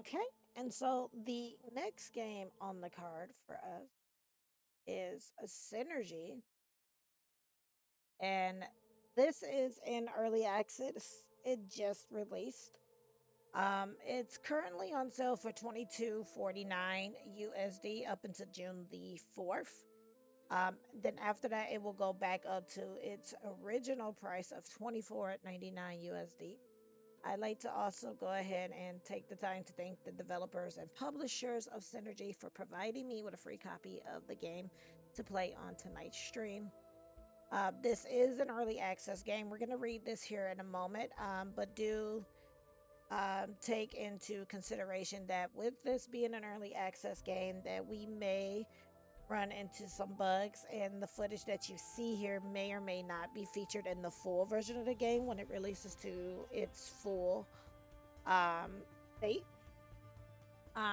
Okay, and so the next game on the card for us is a Synergy, and this is in early access. It just released. It's currently on sale for 22.49 USD up until June the 4th. Then after that, it will go back up to its original price of 24.99 USD. I'd like to also go ahead and take the time to thank the developers and publishers of Synergy for providing me with a free copy of the game to play on tonight's stream. This is an early access game. We're going to read this here in a moment, but do take into consideration that with this being an early access game, that we may run into some bugs, and the footage that you see here may or may not be featured in the full version of the game when it releases to its full state.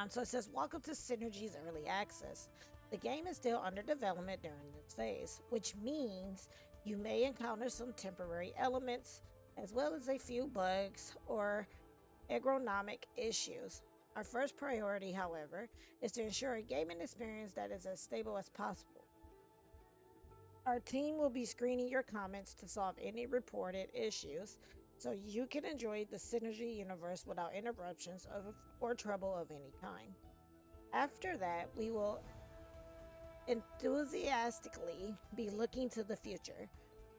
So it says, welcome to Synergy's early access. The game is still under development during this phase, which means you may encounter some temporary elements as well as a few bugs or ergonomic issues. Our first priority, however, is to ensure a gaming experience that is as stable as possible. Our team will be screening your comments to solve any reported issues so you can enjoy the Synergy universe without interruptions or trouble of any kind. After that, we will enthusiastically be looking to the future,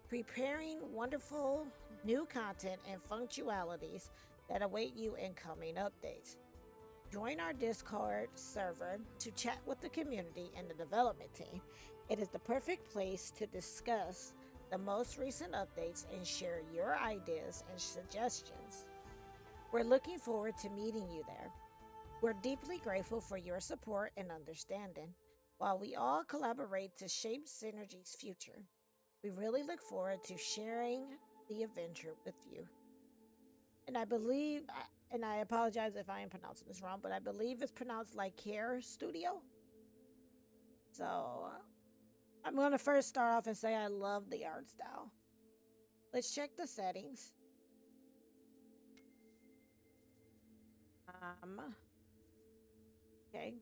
preparing wonderful new content and functionalities that await you in coming updates. Join our Discord server to chat with the community and the development team. It is the perfect place to discuss the most recent updates and share your ideas and suggestions. We're looking forward to meeting you there. We're deeply grateful for your support and understanding. While we all collaborate to shape Synergy's future, we really look forward to sharing the adventure with you. And I believe, and I apologize if I am pronouncing this wrong, but I believe it's pronounced like Care Studio. So I'm going to first start off and say I love the art style. Let's check the settings. Okay.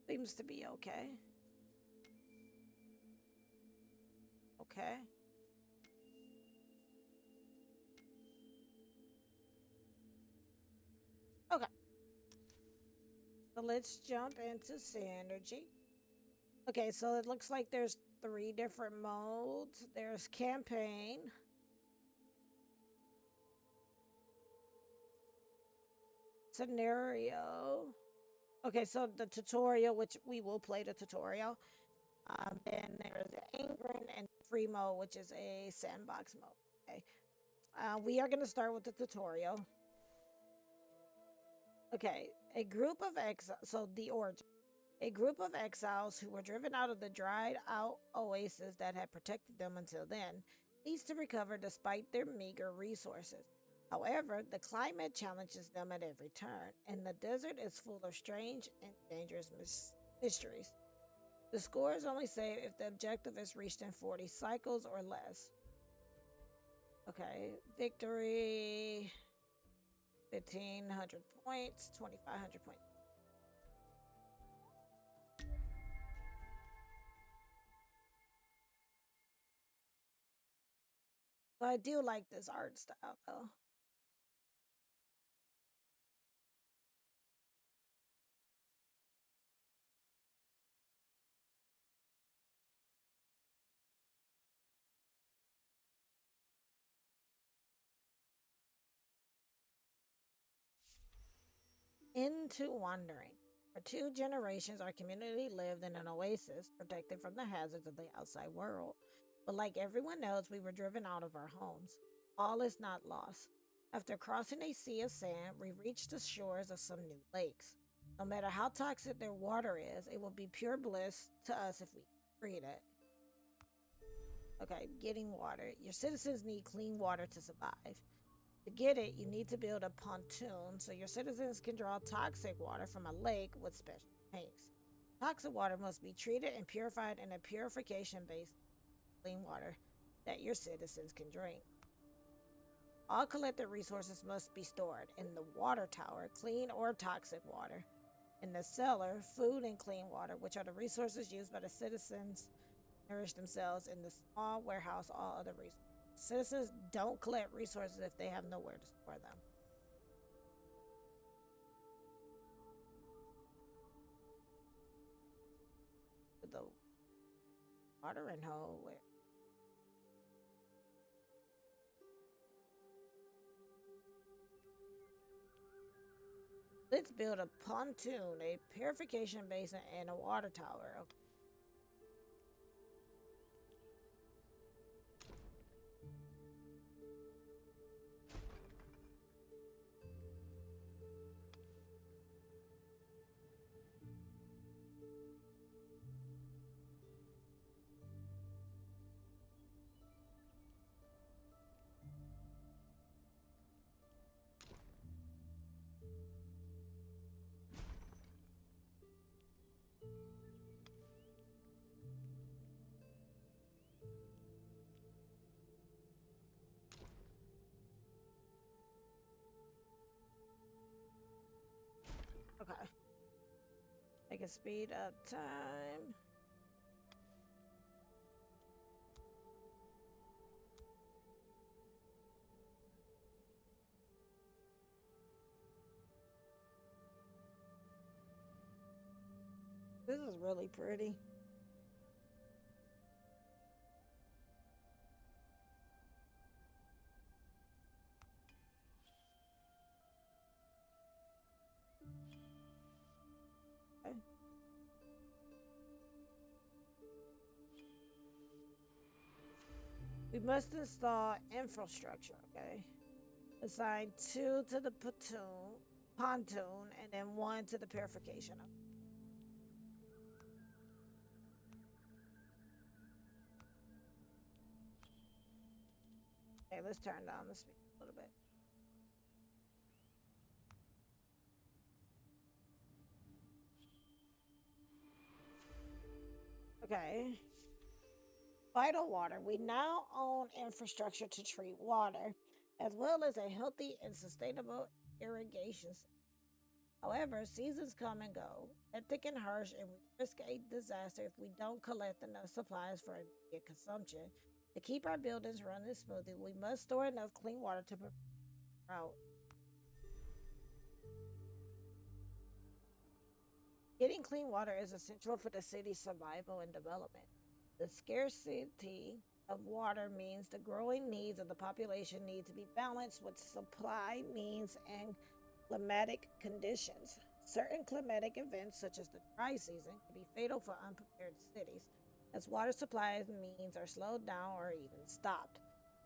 Seems to be okay. Okay. Okay. So let's jump into Synergy. Okay, so it looks like there's 3 different modes. There's campaign, scenario. Okay, so the tutorial, which we will play the tutorial. Then there's Ingrid and free mode, which is a sandbox mode. Okay. We are going to start with the tutorial. Okay, a group of exiles. So the origin. A group of exiles who were driven out of the dried out oasis that had protected them until then needs to recover despite their meager resources. However, the climate challenges them at every turn, and the desert is full of strange and dangerous mysteries. The score is only saved if the objective is reached in 40 cycles or less. Okay, victory 1,500 points, 2,500 points. But I do like this art style though. Into wandering. For 2 generations, our community lived in an oasis, protected from the hazards of the outside world. But like everyone else, we were driven out of our homes. All is not lost. After crossing a sea of sand, we reached the shores of some new lakes. No matter how toxic their water is, it will be pure bliss to us if we treat it. Okay, getting water. Your citizens need clean water to survive. To get it, you need to build a pontoon so your citizens can draw toxic water from a lake with special tanks. Toxic water must be treated and purified in a purification based clean water that your citizens can drink. All collected resources must be stored in the water tower, clean or toxic water. In the cellar, food and clean water, which are the resources used by the citizens to nourish themselves. In the small warehouse, all other resources. Citizens don't collect resources if they have nowhere to store them. The watering hole, where let's build a pontoon, a purification basin, and a water tower. Okay. Okay. I can speed up time. This is really pretty. Okay. We must install infrastructure, okay? Assign 2 to the pontoon, and then 1 to the purification. Okay, let's turn down the speed a little bit. Okay. Vital water. We now own infrastructure to treat water, as well as a healthy and sustainable irrigation system. However, seasons come and go, hectic and harsh, and we risk a disaster if we don't collect enough supplies for immediate consumption. To keep our buildings running smoothly, we must store enough clean water to prevent drought. Getting clean water is essential for the city's survival and development. The scarcity of water means the growing needs of the population need to be balanced with supply means and climatic conditions. Certain climatic events, such as the dry season, can be fatal for unprepared cities, as water supply means are slowed down or even stopped.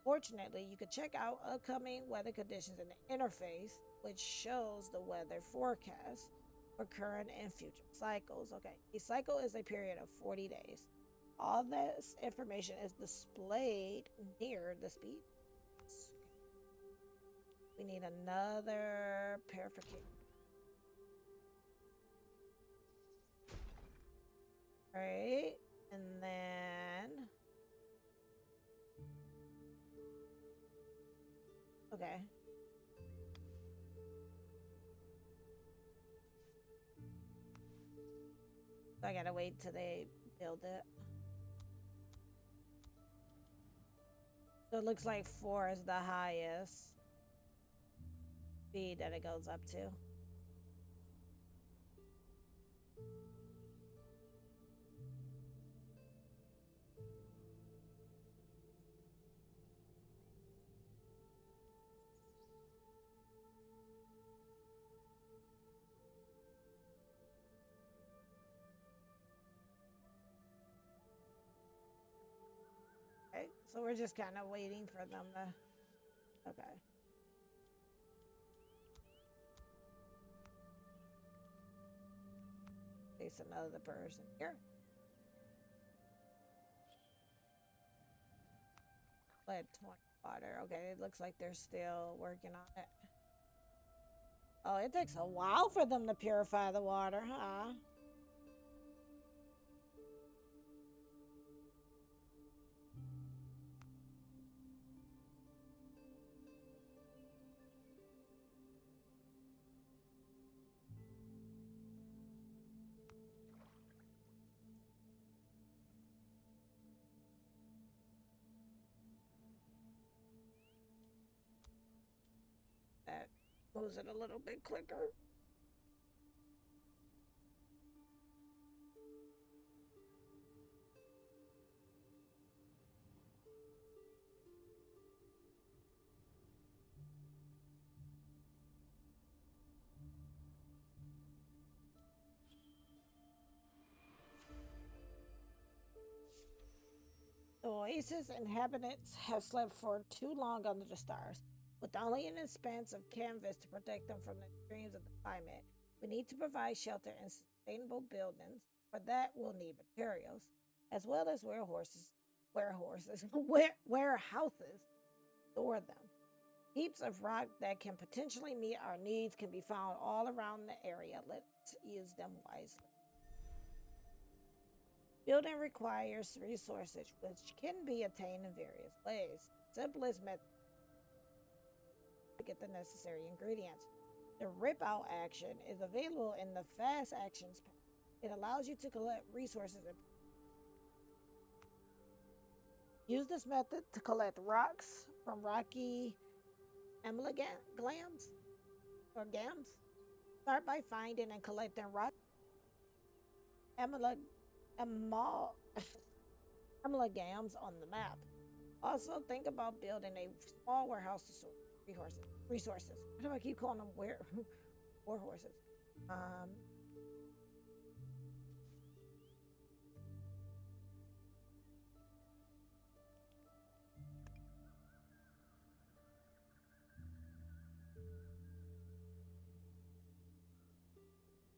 Fortunately, you can check out upcoming weather conditions in the interface, which shows the weather forecast for current and future cycles. Okay, a cycle is a period of 40 days. All this information is displayed near the speed. We need another purification. Right, and then okay. So I gotta wait till they build it. So it looks like 4 is the highest speed that it goes up to. Okay, so we're just kind of waiting for them to. Okay. Place another person here. Lead 20 water. Okay, it looks like they're still working on it. Oh, it takes a while for them to purify the water, huh? Moves it a little bit quicker. The Oasis inhabitants have slept for too long under the stars, with only an expanse of canvas to protect them from the extremes of the climate. We need to provide shelter and sustainable buildings. For that, we'll need materials, as well as warehouses, store them. Heaps of rock that can potentially meet our needs can be found all around the area. Let's use them wisely. Building requires resources which can be attained in various ways. The simplest method to get the necessary ingredients. The rip out action is available in the fast actions pack. It allows you to collect resources and use this method to collect rocks from rocky amalgams or gams. Start by finding and collecting rock amal- amal- amalgams on the map. Also, think about building a small warehouse to store resources. Why do I keep calling them warehorses? Um,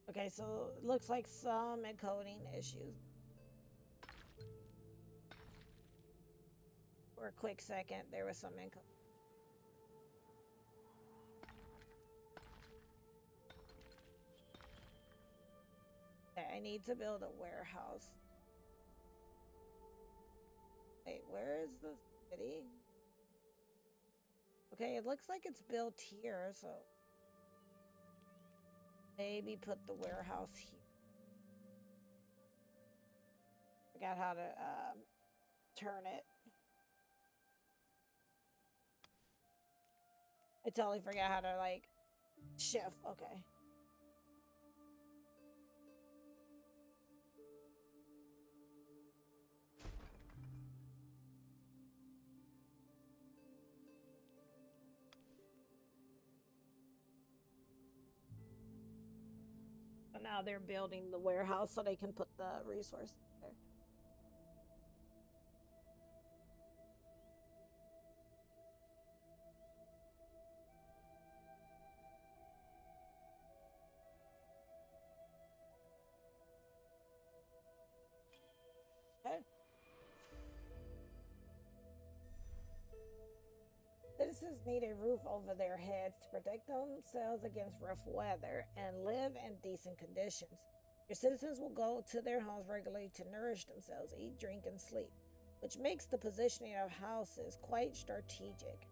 okay, so it looks like some encoding issues. For a quick second, there was some encoding. Okay, I need to build a warehouse. Wait, where is the city? Okay, it looks like it's built here, so maybe put the warehouse here. Forgot how to turn it. I totally forgot how to like shift. Okay. So now they're building the warehouse so they can put the resources there. Okay. Citizens need a roof over their heads to protect themselves against rough weather and live in decent conditions. Your citizens will go to their homes regularly to nourish themselves, eat, drink, and sleep, which makes the positioning of houses quite strategic.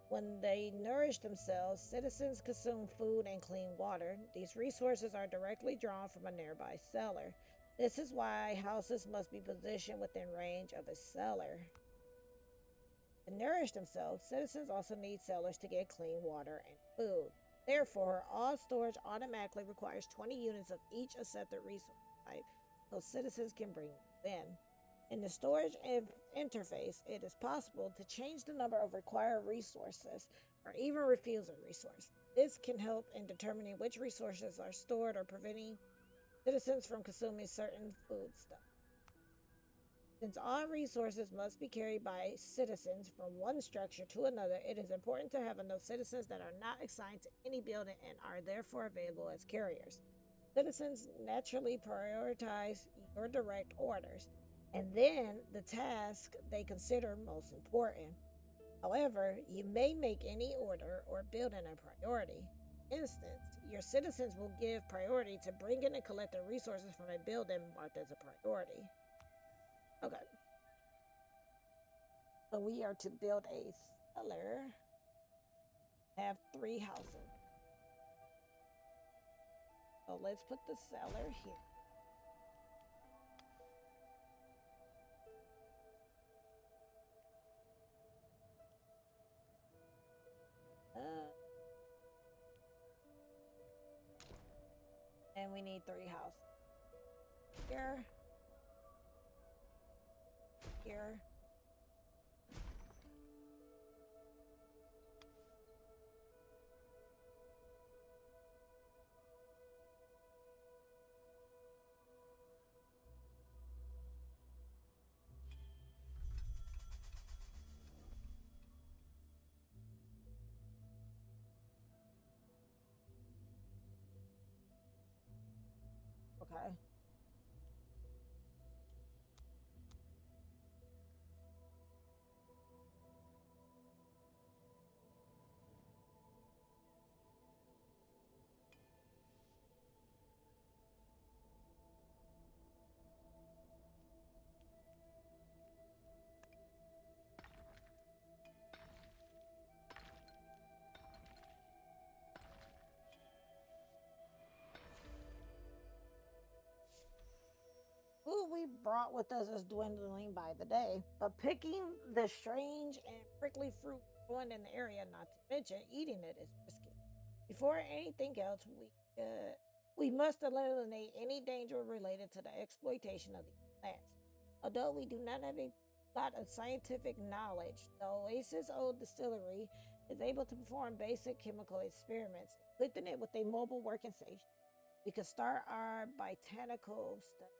When they nourish themselves, citizens consume food and clean water. These resources are directly drawn from a nearby cellar. This is why houses must be positioned within range of a cellar. To nourish themselves, citizens also need cellars to get clean water and food. Therefore, all storage automatically requires 20 units of each accepted resource type so citizens can bring them in. In the storage interface, it is possible to change the number of required resources or even refuse a resource. This can help in determining which resources are stored or preventing citizens from consuming certain foodstuffs. Since all resources must be carried by citizens from one structure to another, it is important to have enough citizens that are not assigned to any building and are therefore available as carriers. Citizens naturally prioritize your direct orders and then the task they consider most important. However, you may make any order or building a priority. Instance, your citizens will give priority to bringing and collecting resources from a building marked as a priority. Okay. So we are to build a cellar. Have 3 houses. So let's put the cellar here. Uh, And we need 3 houses. Here. Here. Okay. Who we brought with us is dwindling by the day, but picking the strange and prickly fruit growing in the area, not to mention eating it, is risky. Before anything else, we must eliminate any danger related to the exploitation of these plants. Although we do not have a lot of scientific knowledge, the Oasis Old Distillery is able to perform basic chemical experiments, equipping it with a mobile working station. We could start our botanical study.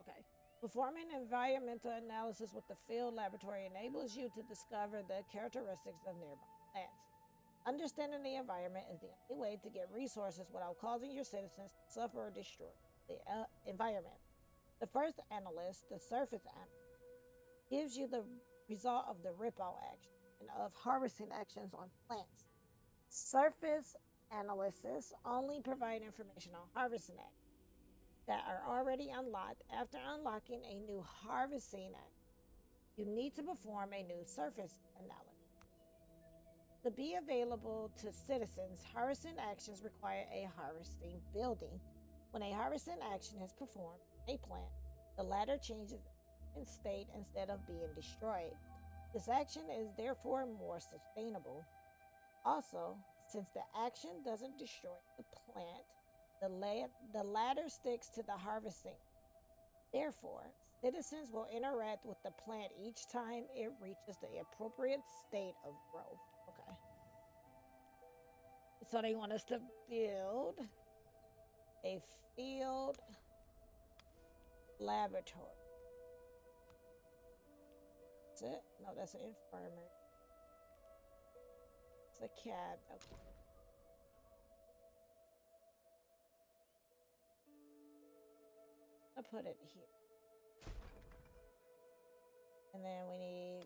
Okay. Performing environmental analysis with the field laboratory enables you to discover the characteristics of nearby plants. Understanding the environment is the only way to get resources without causing your citizens to suffer or destroy the environment. The first analyst, the surface analyst, gives you the result of the rip-out action and of harvesting actions on plants. Surface analysis only provide information on harvesting actions that are already unlocked. After unlocking a new harvesting act, you need to perform a new surface analysis. To be available to citizens, harvesting actions require a harvesting building. When a harvesting action is performed on a plant, the latter changes in state instead of being destroyed. This action is therefore more sustainable. Also, since the action doesn't destroy the plant, the latter sticks to the harvesting. Therefore, citizens will interact with the plant each time it reaches the appropriate state of growth. Okay. So they want us to build a field laboratory. That's it? No, that's an infirmary. It's a cab. Okay. I'll put it here. And then we need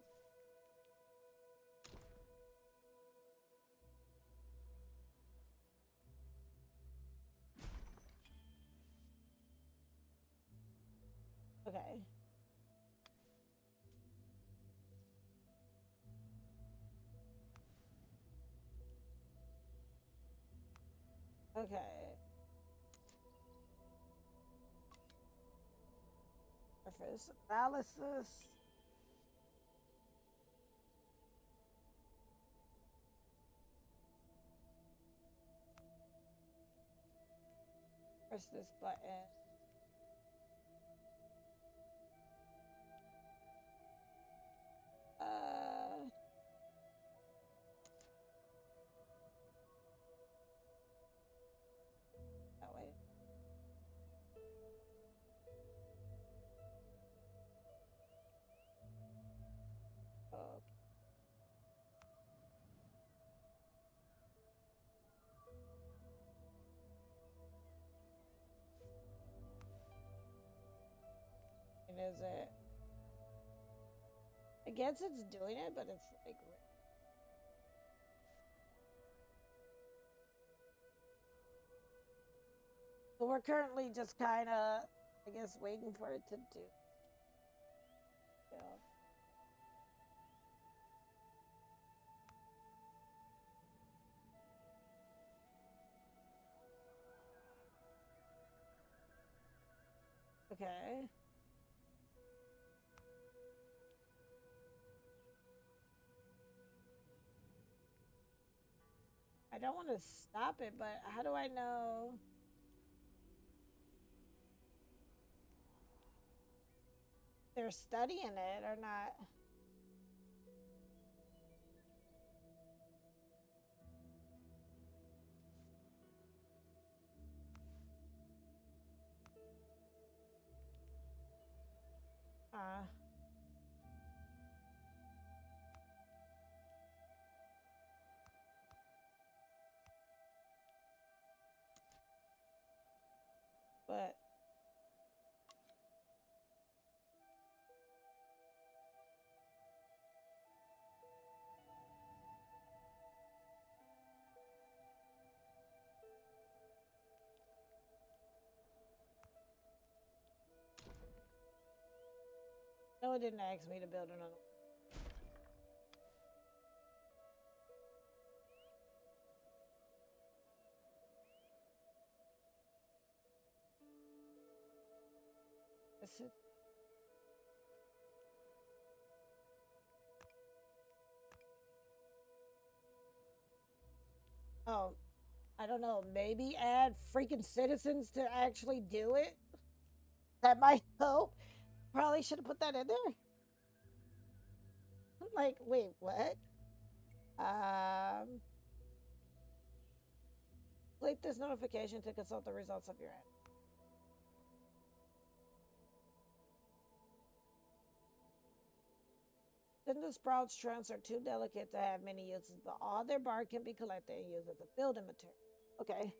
okay. Okay. Surface analysis. Press this button. Uh, oh wait. Okay. And is it? I guess it's doing it, but it's like. So we're currently just kind of, I guess, waiting for it to do. Yeah. Okay. don't want to stop it, but how do I know they're studying it or not? Uh, but no, it didn't ask me to build another. One. Oh, I don't know. Maybe add freaking citizens to actually do it. That might help. Probably should have put that in there. Like, wait, what? Um, click this notification to consult the results of your ad. Cinder sprouts trunks are too delicate to have many uses, but all their bark can be collected and used as a building material. Okay.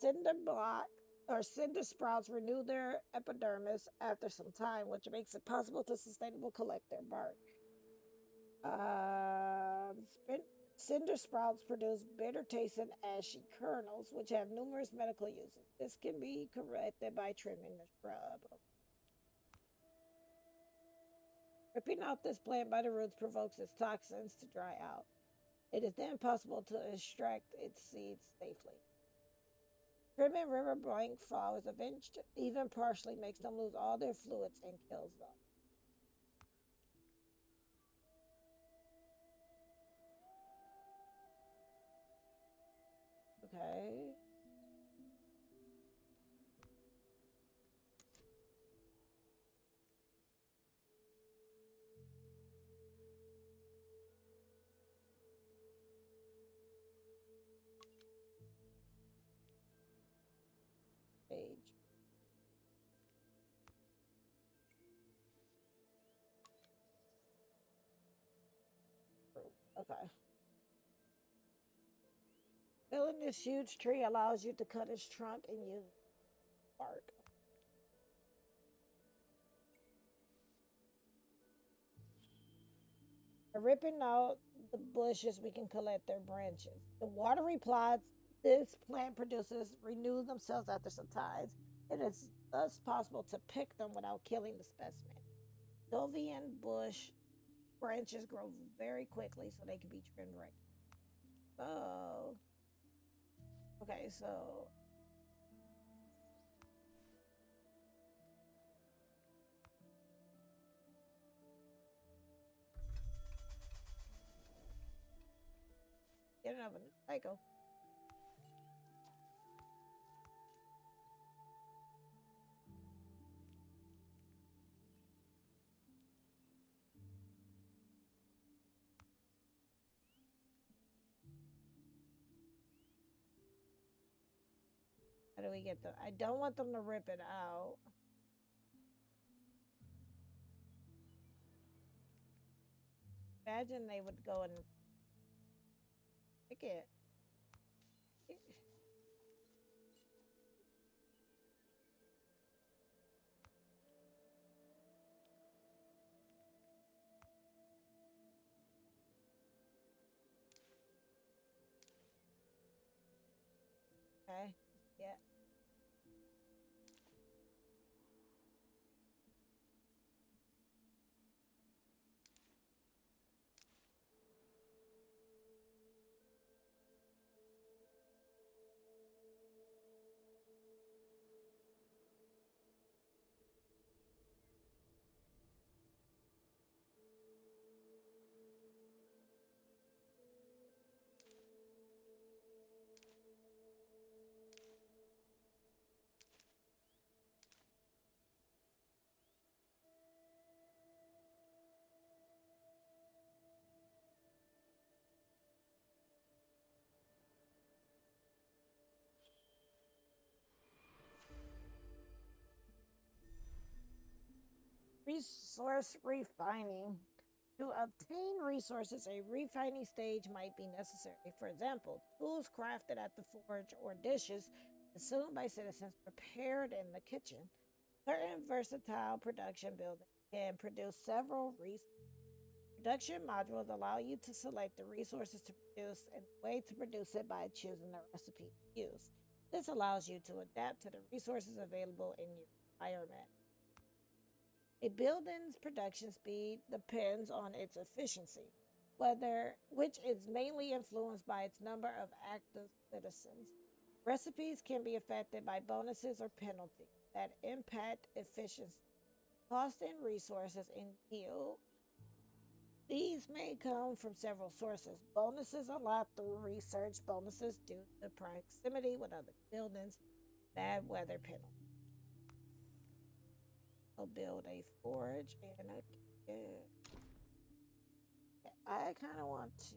Cinder block or cinder sprouts renew their epidermis after some time, which makes it possible to sustainably collect their bark. Cinder sprouts produce bitter tasting ashy kernels, which have numerous medical uses. This can be corrected by trimming the shrub. Ripping off this plant by the roots provokes its toxins to dry out. It is then possible to extract its seeds safely. Trimming river blank flowers even partially makes them lose all their fluids and kills them. Okay. Page. Okay. Filling this huge tree allows you to cut its trunk and use bark. By ripping out the bushes, we can collect their branches. The watery plots this plant produces renew themselves after some tides. It is thus possible to pick them without killing the specimen. Dovian bush branches grow very quickly, so they can be trimmed right. So, okay, so get another cycle. How do we get them? I don't want them to rip it out. Imagine they would go and pick it. Okay. Yeah. Resource refining. To obtain resources, a refining stage might be necessary. For example, tools crafted at the forge or dishes consumed by citizens prepared in the kitchen. Certain versatile production buildings can produce several production modules allow you to select the resources to produce and the way to produce it by choosing the recipe to use. This allows you to adapt to the resources available in your environment. A building's production speed depends on its efficiency, whether which is mainly influenced by its number of active citizens. Recipes can be affected by bonuses or penalties that impact efficiency, cost, and resources in yield. These may come from several sources. Bonuses unlock through research, bonuses due to proximity with other buildings, bad weather penalties. I'll build a forge and a. I kind of want to.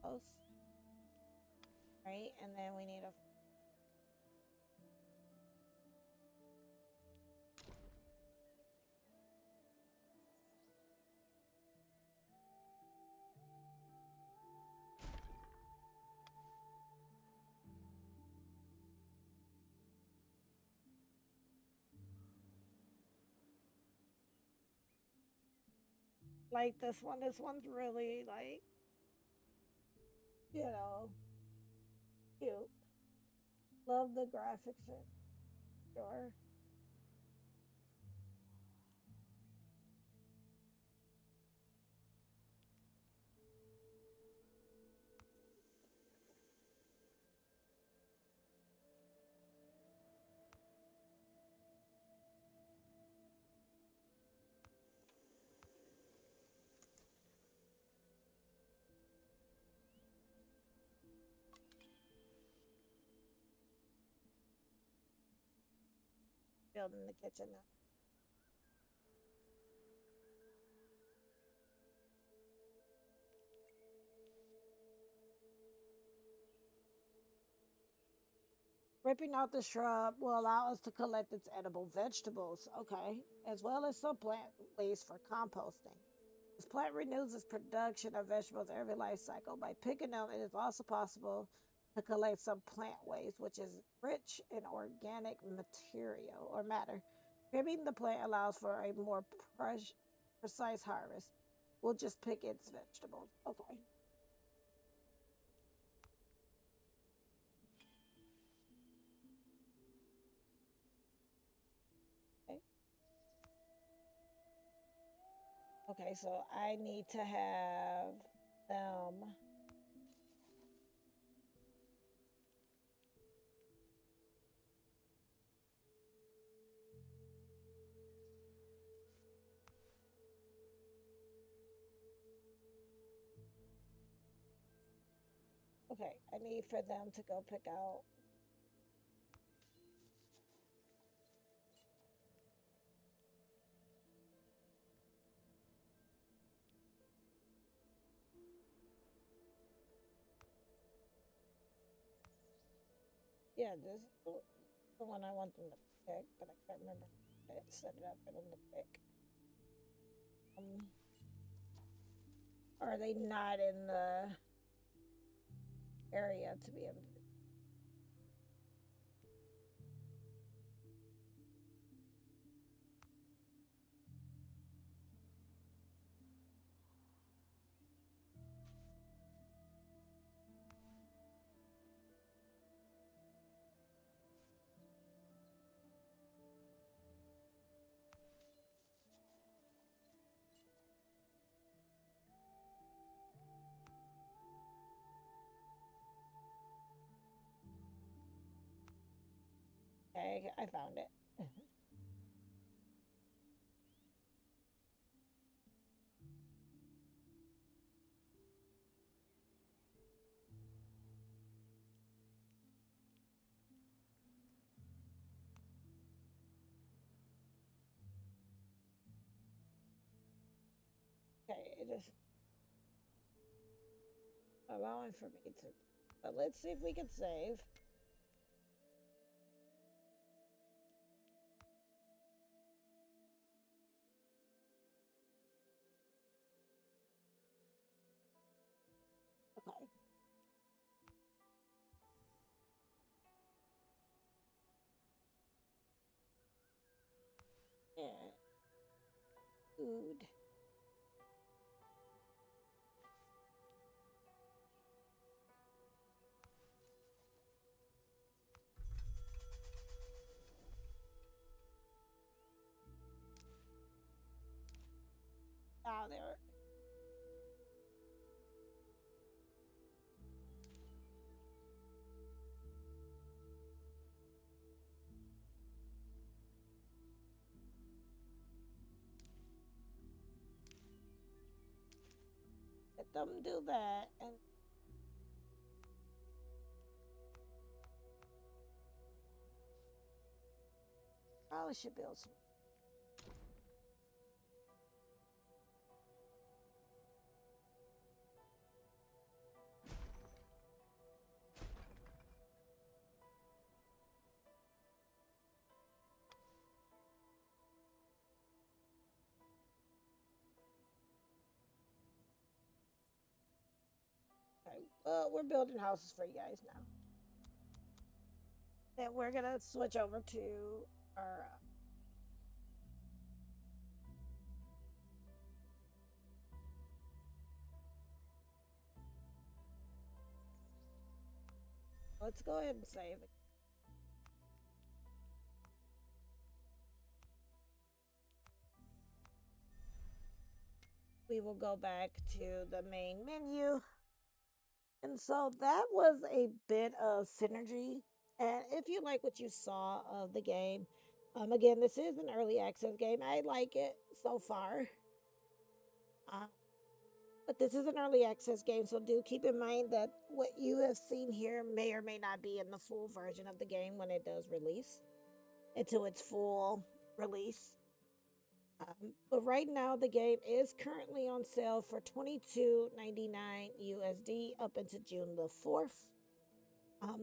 Post, right? And then we need a. Like this one. This one's really like, you know, cute. Love the graphics. Sure. Building the kitchen now. Ripping out the shrub will allow us to collect its edible vegetables, okay, as well as some plant waste for composting. This plant renews its production of vegetables every life cycle. By picking them, it is also possible to collect some plant waste, which is rich in organic material or matter. Trimming the plant allows for a more precise harvest. We'll just pick its vegetables. Okay. Okay. Okay, so I need to have them. Okay, I need for them to go pick out. Yeah, this is the one I want them to pick, but I can't remember. I set it up for them to pick. Um, are they not in the area to be able to? Okay, I found it. Okay, it is allowing for me to. But let's see if we can save. And food. Oh, there. Let them do that, and probably should build some. Okay, we're building houses for you guys now. Then we're gonna switch over to our. Let's go ahead and save it. We will go back to the main menu. And so that was a bit of synergy. And if you like what you saw of the game, again, this is an early access game. I like it so far. Uh, but this is an early access game, so do keep in mind that what you have seen here may or may not be in the full version of the game when it does release until its full release. But right now, the game is currently on sale for $22.99 USD up until June the 4th.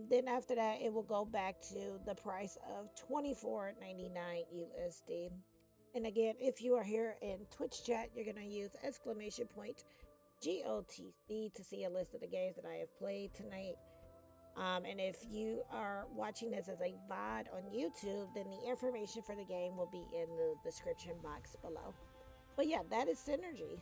Then after that, it will go back to the price of $24.99 USD. And again, if you are here in Twitch chat, you're going to use exclamation point GOTC to see a list of the games that I have played tonight. And if you are watching this as a VOD on YouTube, then the information for the game will be in the description box below. But yeah, that is Synergy.